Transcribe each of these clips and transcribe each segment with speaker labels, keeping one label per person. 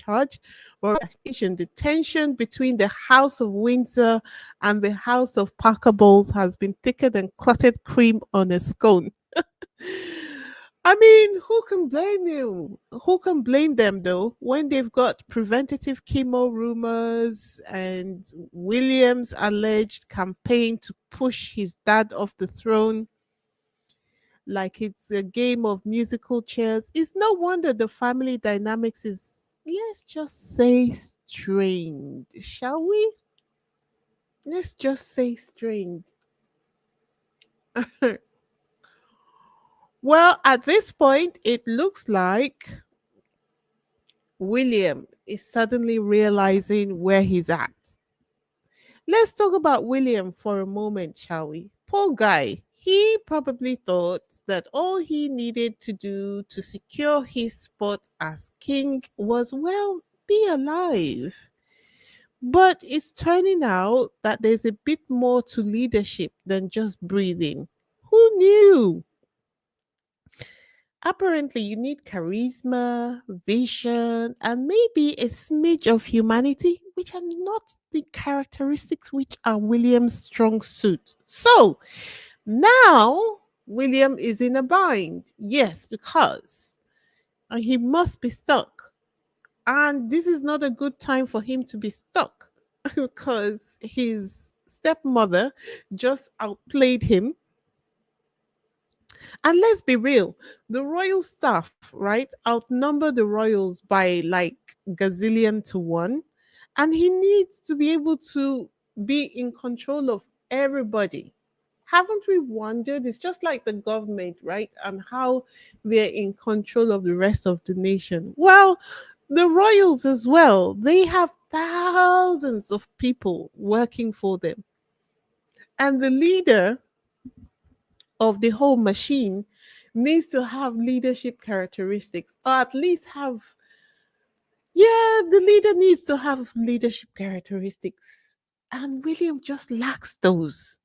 Speaker 1: charge. But the tension between the House of Windsor and the House of Parker Bowles has been thicker than clotted cream on a scone. I mean, who can blame you? Who can blame them though when they've got preventative chemo rumors and William's alleged campaign to push his dad off the throne like it's a game of musical chairs? It's no wonder the family dynamics is, let's just say, strained, shall we? Let's just say strained. Well, at this point, it looks like William is suddenly realizing where he's at. Let's talk about William for a moment, shall we? Poor guy. He probably thought that all he needed to do to secure his spot as king was, well, be alive. But it's turning out that there's a bit more to leadership than just breathing. Who knew? Apparently, you need charisma, vision, and maybe a smidge of humanity, which are not the characteristics which are William's strong suit. So now William is in a bind. Yes, because he must be stuck. And this is not a good time for him to be stuck because his stepmother just outplayed him. And let's be real, the royal staff, right, outnumber the royals by like gazillion to one. And he needs to be able to be in control of everybody. Haven't we wondered? It's just like the government, right? And how they're in control of the rest of the nation. Well, the royals as well, they have thousands of people working for them. And the leader of the whole machine needs to have leadership characteristics, or at least have, yeah, the leader needs to have leadership characteristics. And William just lacks those.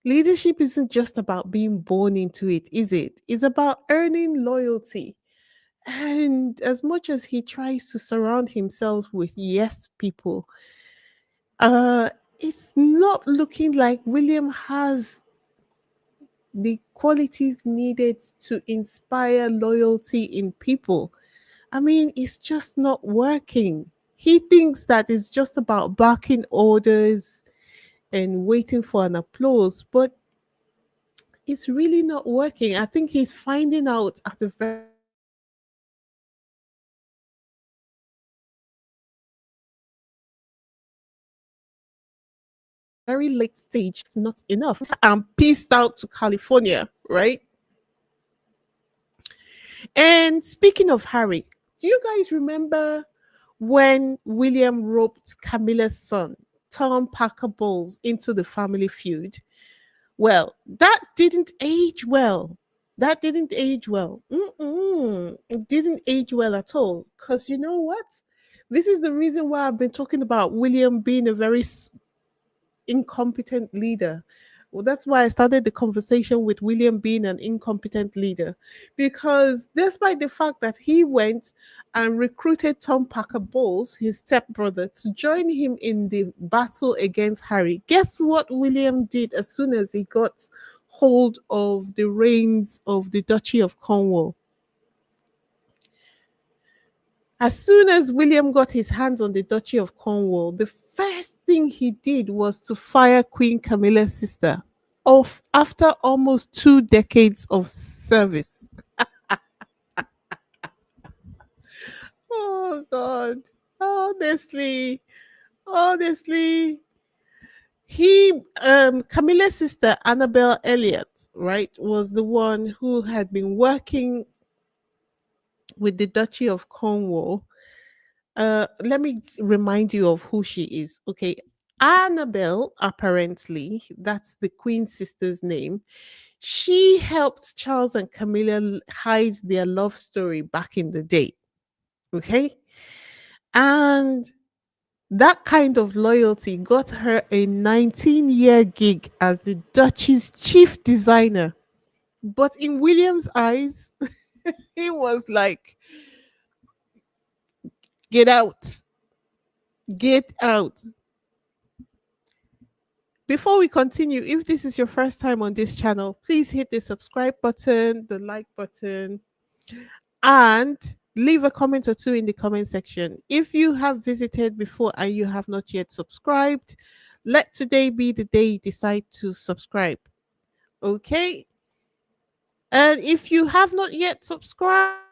Speaker 1: Leadership isn't just about being born into it, is it? It's about earning loyalty. And as much as he tries to surround himself with yes people, uh, it's not looking like William has the qualities needed to inspire loyalty in people. I mean, it's just not working. He thinks that it's just about barking orders and waiting for an applause, but it's really not working. I think he's finding out at a very late stage that not enough. I'm peaced out to California, right? And speaking of Harry, do you guys remember when William roped Camilla's son, Tom Parker Bowles, into the family feud? Well, that didn't age well. That didn't age well. It didn't age well at all. Because you know what? This is the reason why I've been talking about William being a very incompetent leader. Well, that's why I started the conversation with William being an incompetent leader. Because despite the fact that he went and recruited Tom Parker Bowles, his stepbrother, to join him in the battle against Harry, guess what William did as soon as he got hold of the reins of the Duchy of Cornwall? As soon as William got his hands on the Duchy of Cornwall, the first thing he did was to fire Queen Camilla's sister off after almost 2 decades of service. Oh God. Honestly, honestly. He Camilla's sister Annabel Elliot, right, was the one who had been working with the Duchy of Cornwall. Let me remind you of who she is. Okay. Annabelle, apparently, that's the Queen's sister's name. She helped Charles and Camilla hide their love story back in the day. Okay. And that kind of loyalty got her a 19-year gig as the Duchy's chief designer. But in William's eyes, he was like, Get out. Get out. Before we continue, if this is your first time on this channel, please hit the subscribe button, the like button, and leave a comment or two in the comment section. If you have visited before and you have not yet subscribed, let today be the day you decide to subscribe. Okay? And if you have not yet subscribed,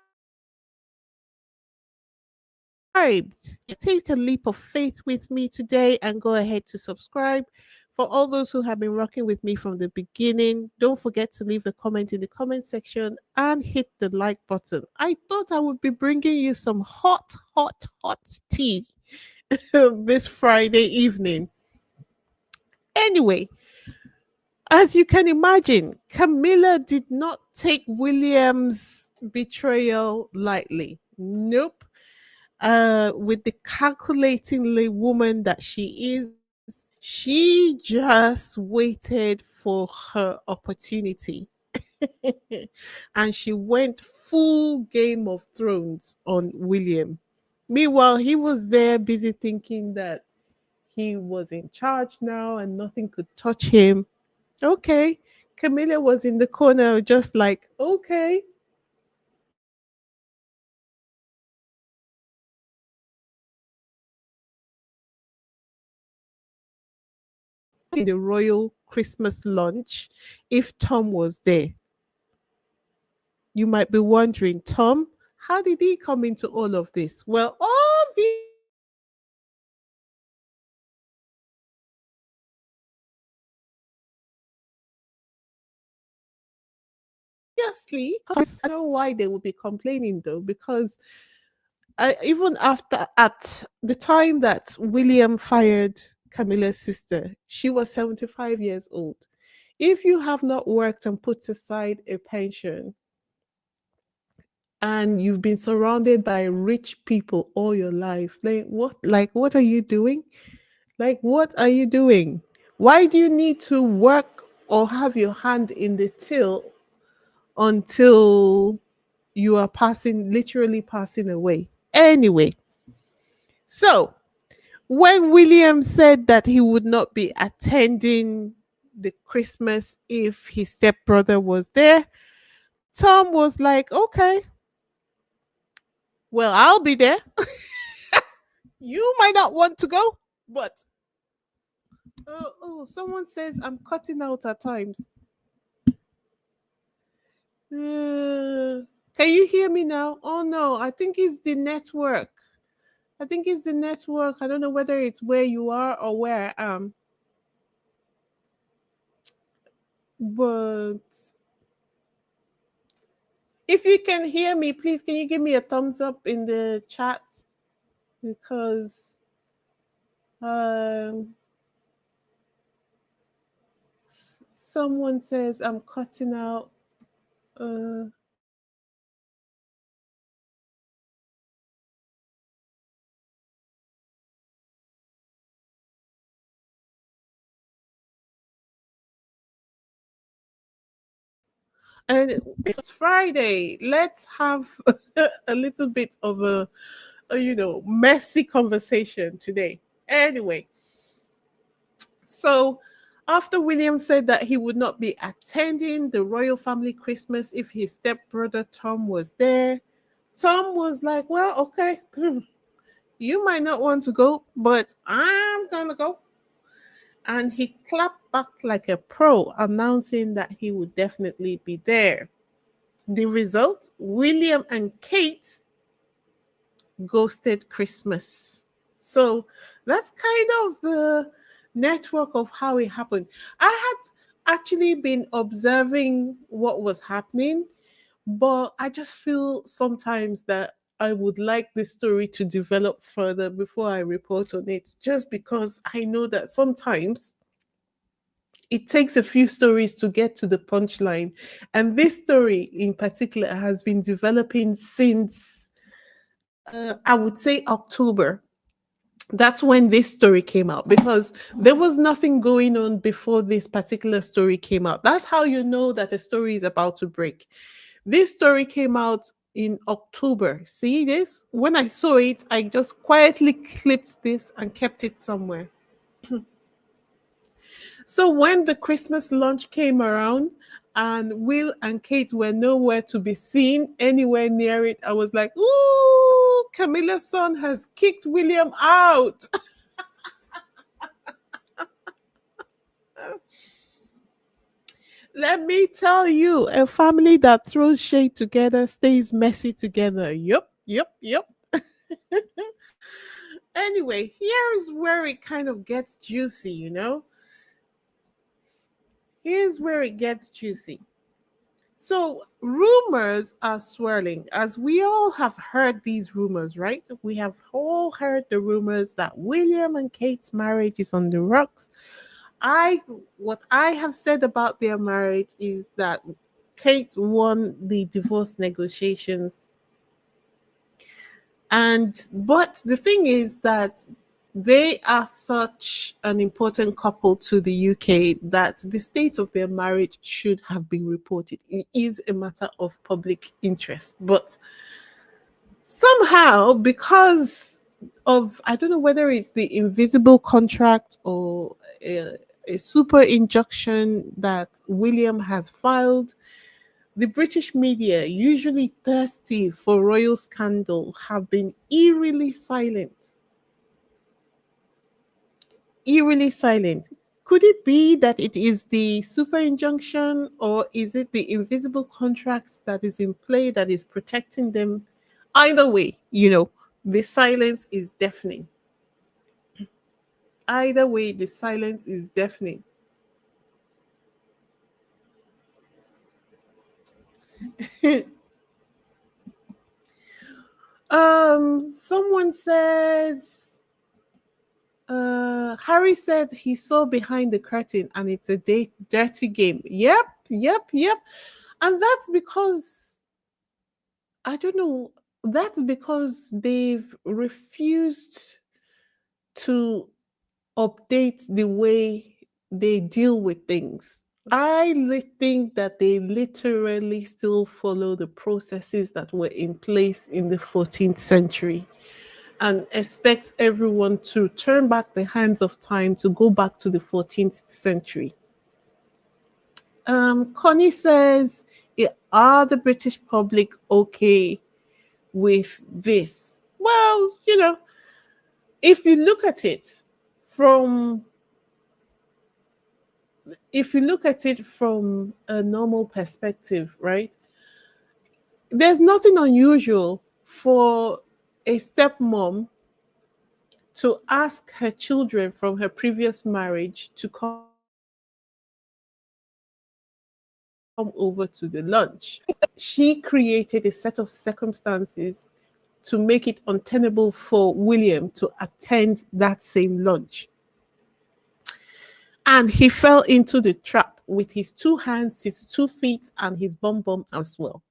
Speaker 1: take a leap of faith with me today and go ahead to subscribe. For all those who have been rocking with me from the beginning, don't forget to leave a comment in the comment section and hit the like button. I thought I would be bringing you some hot tea this Friday evening. Anyway, as you can imagine, Camilla did not take William's betrayal lightly. Nope. With the calculating woman that she is, she just waited for her opportunity. And she went full Game of Thrones on William. Meanwhile, he was there busy thinking that he was in charge now and nothing could touch him. Okay. Camilla was in the corner, just like, okay, in the royal Christmas lunch if Tom was there. You might be wondering, Tom, how did he come into all of this? Well, obviously, because I don't know why they would be complaining though, because even after at the time that William fired Camilla's sister, she was 75 years old. If you have not worked and put aside a pension and you've been surrounded by rich people all your life, like what are you doing? Like what are you doing? Why do you need to work or have your hand in the till until you are passing literally passing away? Anyway, so when William said that he would not be attending the Christmas if his stepbrother was there, Tom was like, okay, well, I'll be there. You might not want to go, but someone says I'm cutting out at times. Can you hear me now? Oh no, I think it's the network. I think it's the network. I don't know whether it's where you are or where I am. But if you can hear me, please can you give me a thumbs up in the chat? Because someone says I'm cutting out. Uh, and it's Friday. Let's have a little bit of a messy conversation today. Anyway, so after William said that he would not be attending the royal family Christmas if his stepbrother Tom was there, Tom was like, well, okay, you might not want to go, but I'm gonna go. And he clapped back like a pro, announcing that he would definitely be there. The result, William and Kate ghosted Christmas. So that's kind of the network of how it happened. I had actually been observing what was happening, but I just feel sometimes that I would like this story to develop further before I report on it, just because I know that sometimes it takes a few stories to get to the punchline. And this story in particular has been developing since, I would say, October. That's when this story came out, because there was nothing going on before this particular story came out. That's how you know that a story is about to break. This story came out in October. See this? When I saw it, I just quietly clipped this and kept it somewhere. So when the Christmas lunch came around and Will and Kate were nowhere to be seen anywhere near it, I was like, ooh, Camilla's son has kicked William out. Let me tell you, a family that throws shade together stays messy together. Yup, yup, yup. Anyway, here's where it kind of gets juicy, you know? Here's where it gets juicy. So, rumors are swirling, as we all have heard these rumors, right? We have all heard the rumors that William and Kate's marriage is on the rocks. I what I have said about their marriage is that Kate won the divorce negotiations, and but the thing is that they are such an important couple to the UK that the state of their marriage should have been reported. It is a matter of public interest, but somehow, because of, I don't know whether it's the invisible contract or a super injunction that William has filed, the British media, usually thirsty for royal scandal, have been eerily silent. Eerily silent. Could it be that it is the super injunction, or is it the invisible contract that is in play that is protecting them? Either way, the silence is deafening. Either way, the silence is deafening. Someone says, Harry said he saw behind the curtain and it's a dirty game. Yep, yep, yep. And that's because, I don't know, that's because they've refused to update the way they deal with things. Think that they literally still follow the processes that were in place in the 14th century and expect everyone to turn back the hands of time to go back to the 14th century. Connie says, are the British public okay with this? Well, if you look at it from a normal perspective, right? There's nothing unusual for a stepmom to ask her children from her previous marriage to come over to the lunch. She created a set of circumstances to make it untenable for William to attend that same lunch. And he fell into the trap with his two hands, his 2 feet, and his bum as well.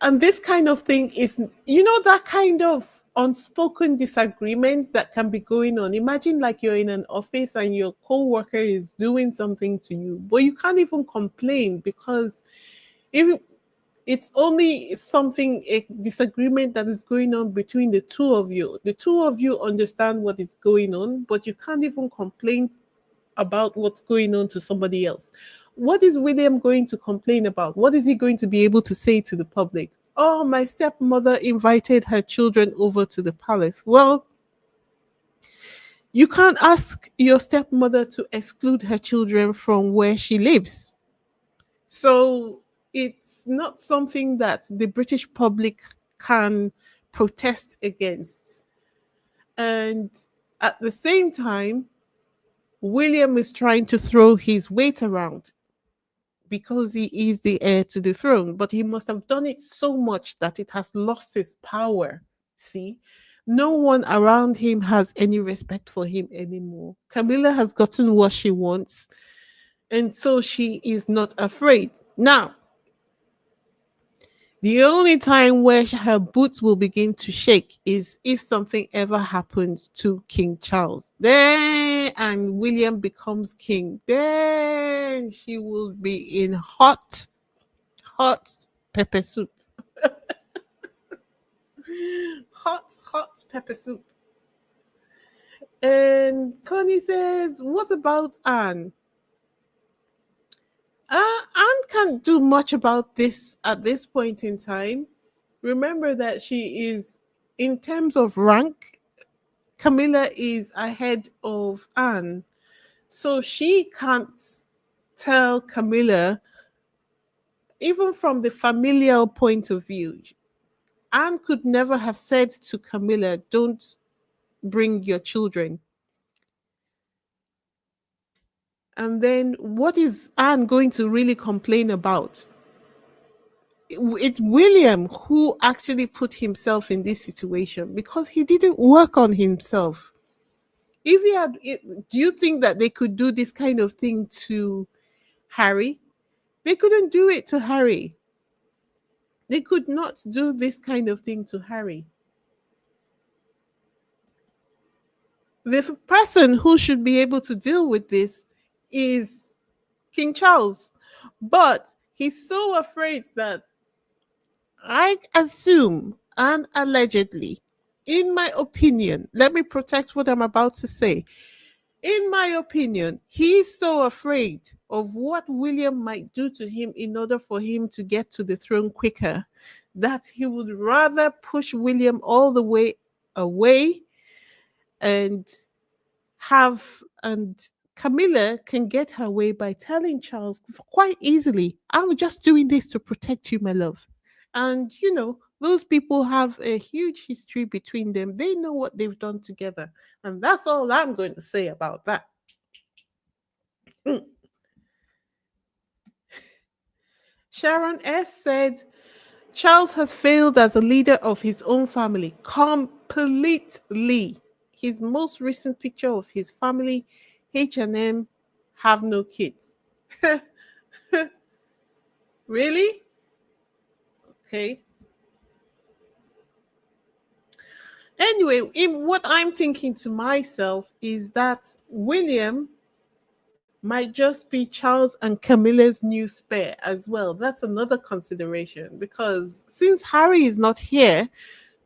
Speaker 1: And this kind of thing is, that kind of unspoken disagreements that can be going on. Imagine like you're in an office and your co-worker is doing something to you, but you can't even complain because if it's only something, a disagreement that is going on between the two of you. The two of you understand what is going on, but you can't even complain about what's going on to somebody else. What is William going to complain about? What is he going to be able to say to the public? Oh, my stepmother invited her children over to the palace. Well, you can't ask your stepmother to exclude her children from where she lives. So it's not something that the British public can protest against. And at the same time, William is trying to throw his weight around because he is the heir to the throne, but he must have done it so much that it has lost its power. See, no one around him has any respect for him anymore. Camilla has gotten what she wants, and so she is not afraid. Now, the only time where her boots will begin to shake is if something ever happens to King Charles. Then, and William becomes king, then she will be in hot pepper soup. Hot pepper soup. And Connie says, what about Anne? Anne can't do much about this at this point in time. Remember that she is, in terms of rank, Camilla is ahead of Anne. So she can't tell Camilla, even from the familial point of view. Anne could never have said to Camilla, don't bring your children. And then what is Anne going to really complain about? It's William who actually put himself in this situation because he didn't work on himself. If he had, do you think that they could do this kind of thing to Harry? They couldn't do it to Harry. They could not do this kind of thing to Harry. The person who should be able to deal with this is King Charles. But he's so afraid that, I assume and allegedly, in my opinion, let me protect what I'm about to say. In my opinion, he's so afraid of what William might do to him in order for him to get to the throne quicker that he would rather push William all the way away and and Camilla can get her way by telling Charles quite easily, I'm just doing this to protect you, my love. And those people have a huge history between them. They know what they've done together. And that's all I'm going to say about that. Mm. Sharon S. said, Charles has failed as a leader of his own family completely. His most recent picture of his family, H&M, have no kids. Really? Okay. Anyway, what I'm thinking to myself is that William might just be Charles and Camilla's new spare as well. That's another consideration because since Harry is not here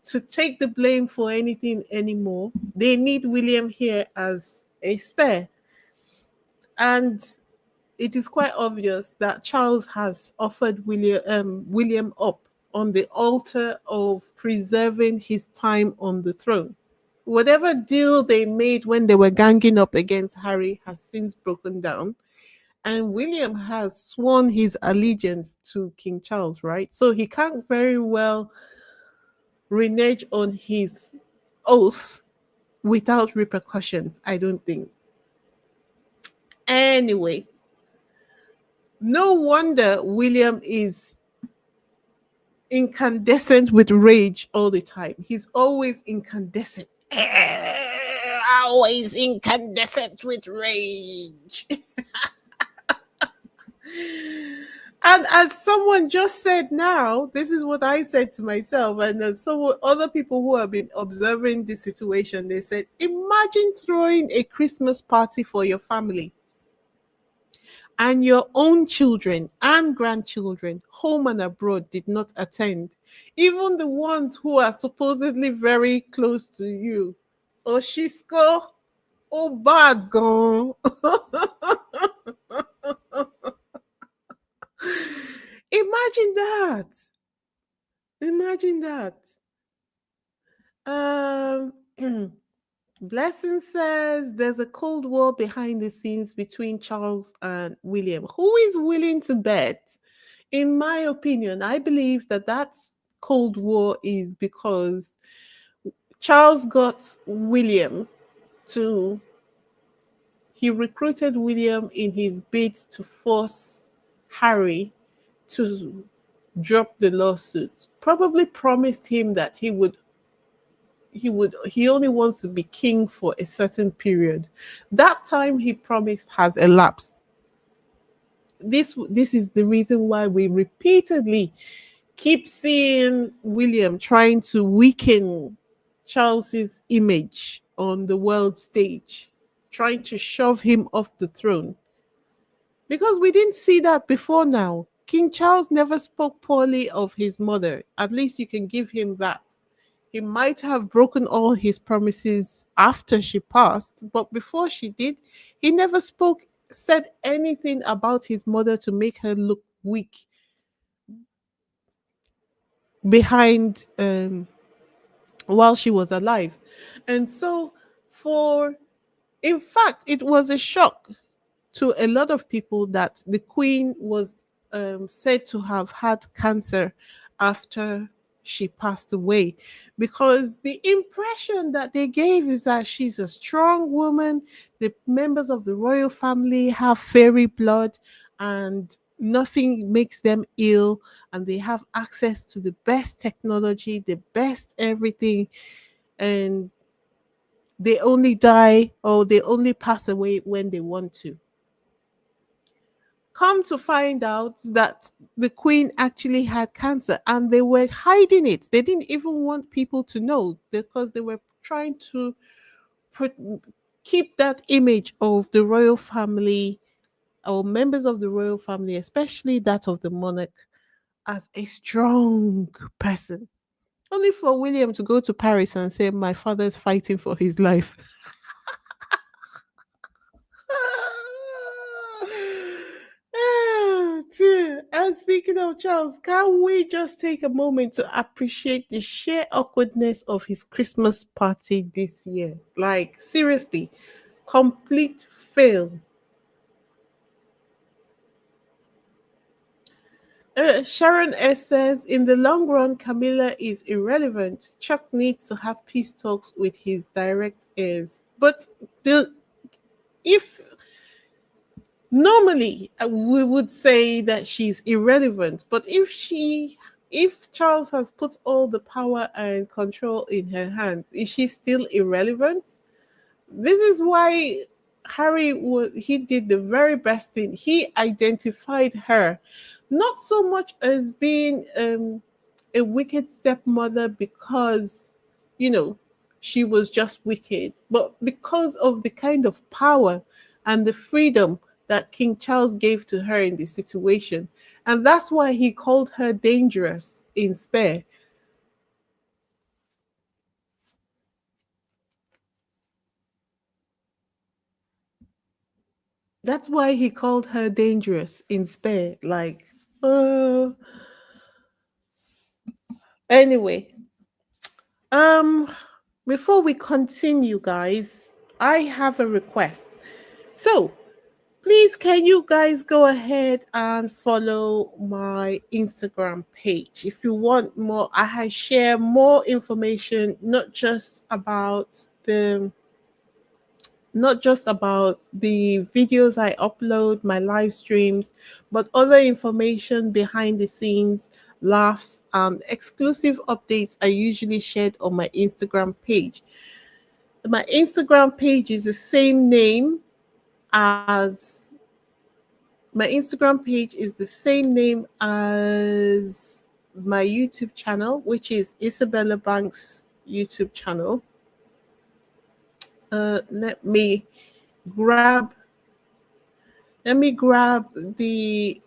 Speaker 1: to take the blame for anything anymore, they need William here as a spare. And it is quite obvious that Charles has offered William up on the altar of preserving his time on the throne. Whatever deal they made when they were ganging up against Harry has since broken down. And William has sworn his allegiance to King Charles, right? So he can't very well renege on his oath without repercussions, I don't think. Anyway, no wonder William is incandescent with rage all the time. He's always incandescent. Always incandescent with rage. And as someone just said now, this is what I said to myself, and as so other people who have been observing this situation, they said, imagine throwing a Christmas party for your family and your own children and grandchildren, home and abroad, did not attend. Even the ones who are supposedly very close to you. Oshisko, oh bad gone. Imagine that. Imagine that. Um, Blessing says there's a cold war behind the scenes between Charles and William. Who is willing to bet? In my opinion, I believe that cold war is because Charles got William to, he recruited William in his bid to force Harry to drop the lawsuit. Probably promised him that he only wants to be king for a certain period. That time he promised has elapsed. This is the reason why we repeatedly keep seeing William trying to weaken Charles's image on the world stage, trying to shove him off the throne. Because we didn't see that before now. King Charles never spoke poorly of his mother. At least you can give him that. He might have broken all his promises after she passed, but before she did, he never said anything about his mother to make her look weak behind while she was alive. And so, for in fact, it was a shock to a lot of people that the queen was said to have had cancer after she passed away, because the impression that they gave is that she's a strong woman. The members of the royal family have fairy blood and nothing makes them ill, and they have access to the best technology, the best everything, and they only die or they only pass away when they want to. Come to find out that the queen actually had cancer and they were hiding it. They didn't even want people to know because they were trying to put, keep that image of the royal family or members of the royal family, especially that of the monarch, as a strong person. Only for William to go to Paris and say, "My father's fighting for his life." Ah, dear. And speaking of Charles, can we just take a moment to appreciate the sheer awkwardness of his Christmas party this year? Like, seriously, complete fail. Sharon S says, in the long run, Camilla is irrelevant. Chuck needs to have peace talks with his direct heirs. But the, if normally we would say that she's irrelevant, but if Charles has put all the power and control in her hands, is she still irrelevant? This is why he did the very best thing. He identified her not so much as being a wicked stepmother because you know she was just wicked, but because of the kind of power and the freedom that King Charles gave to her in the situation. And that's why he called her dangerous in Spare. That's why he called her dangerous in Spare. Like, uh, anyway, um, before we continue, guys, I have a request. So, please, can you guys go ahead and follow my Instagram page if you want more? I share more information, not just about the videos I upload, my live streams, but other information behind the scenes, laughs, and exclusive updates are usually shared on my Instagram page. My Instagram page is the same name as my YouTube channel, which is Isabella Banks YouTube channel. Let me grab let me grab the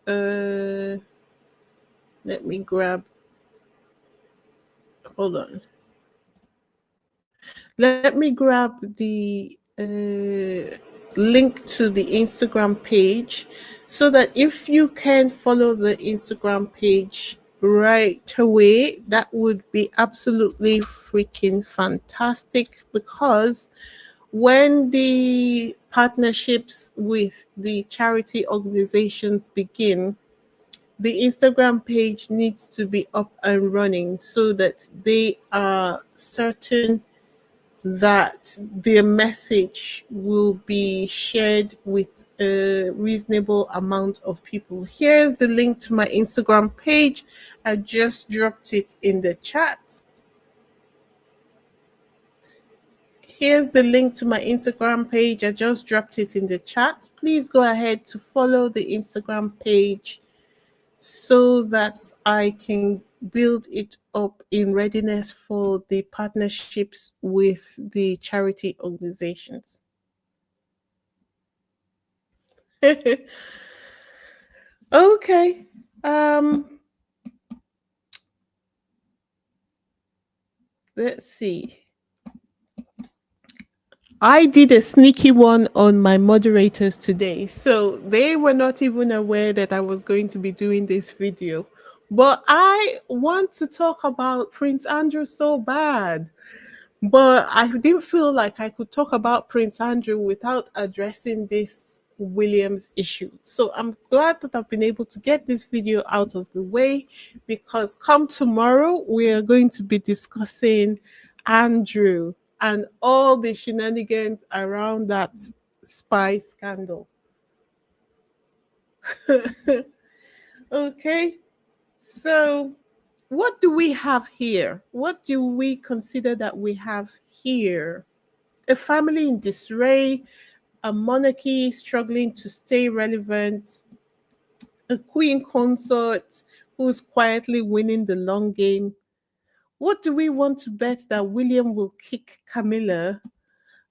Speaker 1: uh let me grab hold on. Let me grab the link to the Instagram page so that if you can follow the Instagram page right away, that would be absolutely freaking fantastic, because when the partnerships with the charity organizations begin, the Instagram page needs to be up and running so that they are certain that their message will be shared with a reasonable amount of people. Here's the link to my Instagram page. I just dropped it in the chat. Here's the link to my Instagram page. I just dropped it in the chat. Please go ahead to follow the Instagram page so that I can build it up in readiness for the partnerships with the charity organizations. Okay. Um Let's see. I did a sneaky one on my moderators today. So they were not even aware that I was going to be doing this video. But I want to talk about Prince Andrew so bad. But I didn't feel like I could talk about Prince Andrew without addressing this Williams issue. So I'm glad that I've been able to get this video out of the way because come tomorrow, we are going to be discussing Andrew and all the shenanigans around that spy scandal. Okay, so what do we have here? What do we consider that we have here? A family in disarray, a monarchy struggling to stay relevant, a queen consort who's quietly winning the long game. What do we want to bet that William will kick Camilla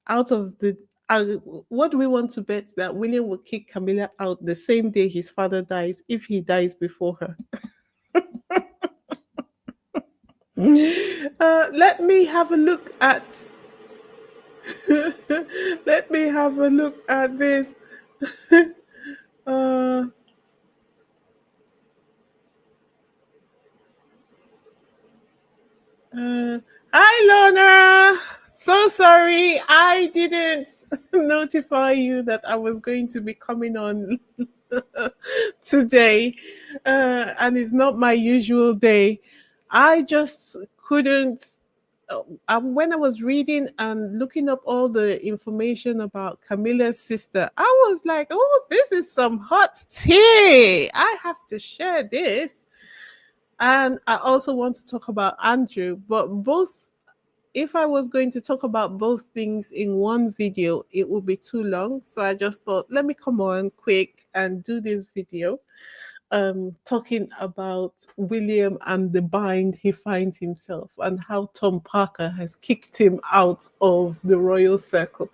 Speaker 1: out of the? Uh, what do we want to bet that William will kick Camilla out the same day his father dies if he dies before her? Let me have a look at. Let me have a look at this. uh, Uh, Hi, Lorna. So sorry, I didn't notify you that I was going to be coming on today, and it's not my usual day. I just couldn't. When I was reading and looking up all the information about Camilla's sister, I was like, "Oh, this is some hot tea! I have to share this." And I also want to talk about Andrew, but both, if I was going to talk about both things in one video, it would be too long. So I just thought, let me come on quick and do this video talking about William and the bind he finds himself and how Tom Parker has kicked him out of the royal circle.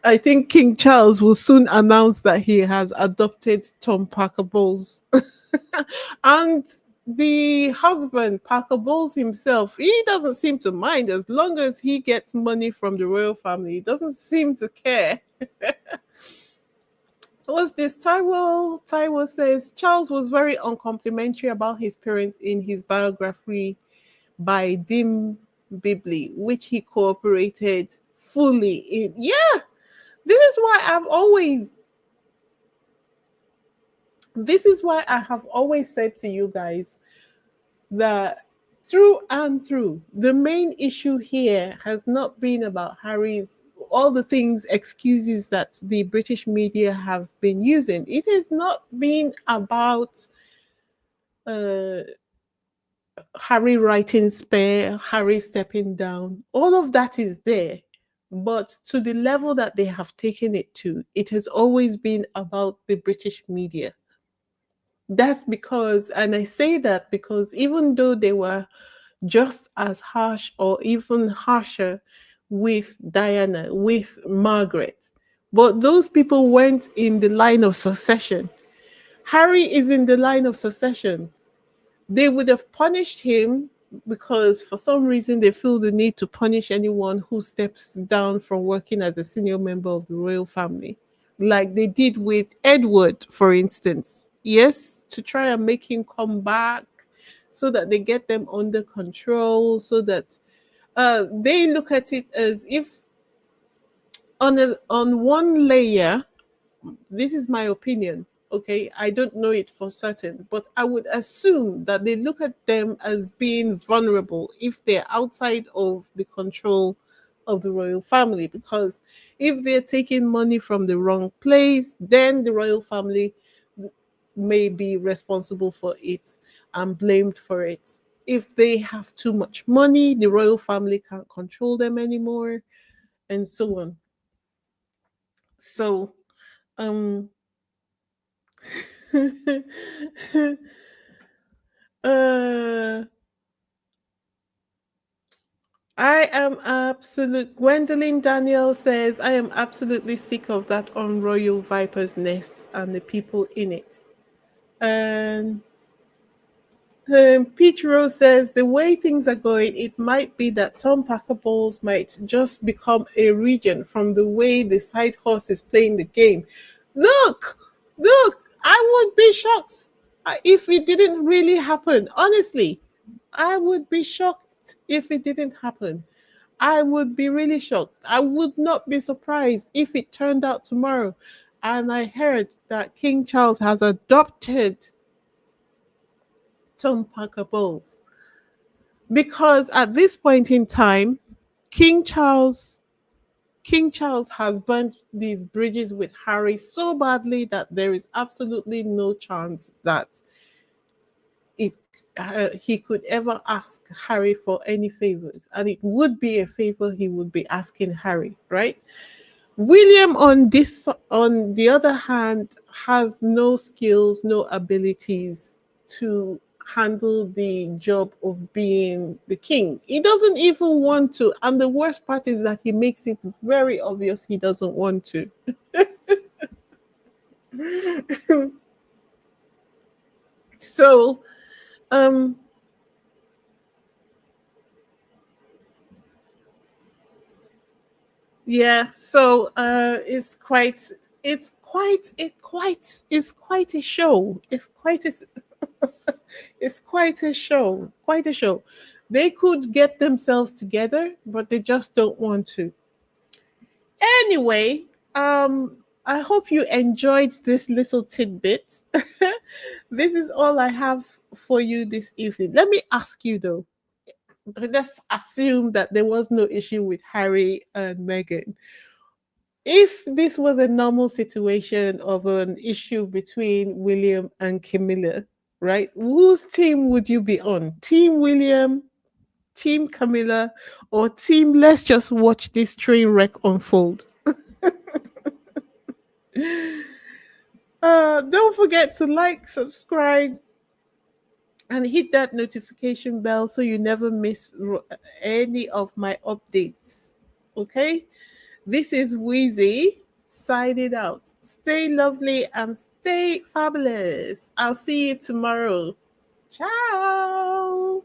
Speaker 1: I think King Charles will soon announce that he has adopted Tom Parker Bowles. And the husband, Parker Bowles himself, he doesn't seem to mind as long as he gets money from the royal family. He doesn't seem to care. What's this? Taiwo says Charles was very uncomplimentary about his parents in his biography by Dim Bibley, which he cooperated fully in. Yeah, this is why I've always this is why I have always said to you guys that through and through, the main issue here has not been about Harry's all the things, excuses that the British media have been using. It has not been about uh, Harry writing spare, Harry stepping down. All of that is there. But to the level that they have taken it to, it has always been about the British media. That's because, and I say that because even though they were just as harsh or even harsher with Diana, with Margaret, but those people weren't in the line of succession. Harry is in the line of succession. They would have punished him because for some reason they feel the need to punish anyone who steps down from working as a senior member of the royal family, like they did with Edward, for instance. Yes, to try and make him come back so that they get them under control, so that they look at it as if on one layer, this is my opinion, okay, I don't know it for certain, but I would assume that they look at them as being vulnerable if they're outside of the control of the royal family, because if they're taking money from the wrong place, then the royal family may be responsible for it and blamed for it. If they have too much money, the royal family can't control them anymore, and so on. So um uh, I am absolute. Gwendolyn Daniel says, I am absolutely sick of that on Royal Viper's nest and the people in it. And Peach Rose says the way things are going, it might be that Tom Parker Bowles might just become a regent from the way the side horse is playing the game. Look, look, I would be shocked if it didn't really happen. Honestly, I would be shocked if it didn't happen. I would be really shocked. I would not be surprised if it turned out tomorrow. And I heard that King Charles has adopted Tom Parker Bowles because at this point in time, King Charles King Charles has burnt these bridges with Harry so badly that there is absolutely no chance that it he could ever ask Harry for any favors, and it would be a favor he would be asking Harry, right? William on the other hand has no skills, no abilities to handle the job of being the king. He doesn't even want to, and the worst part is that he makes it very obvious he doesn't want to. So, um yeah, so it's quite a show. It's quite a show. Quite a show. They could get themselves together, but they just don't want to. Anyway, I hope you enjoyed this little tidbit. This is all I have for you this evening. Let me ask you though. Let's assume that there was no issue with Harry and Meghan. If this was a normal situation of an issue between William and Camilla, right? Whose team would you be on? Team William, Team Camilla, or Team Let's just watch this train wreck unfold? Don't forget to like, subscribe, and hit that notification bell so you never miss any of my updates. Okay? This is Wheezy signing out. Stay lovely and stay fabulous. I'll see you tomorrow. Ciao.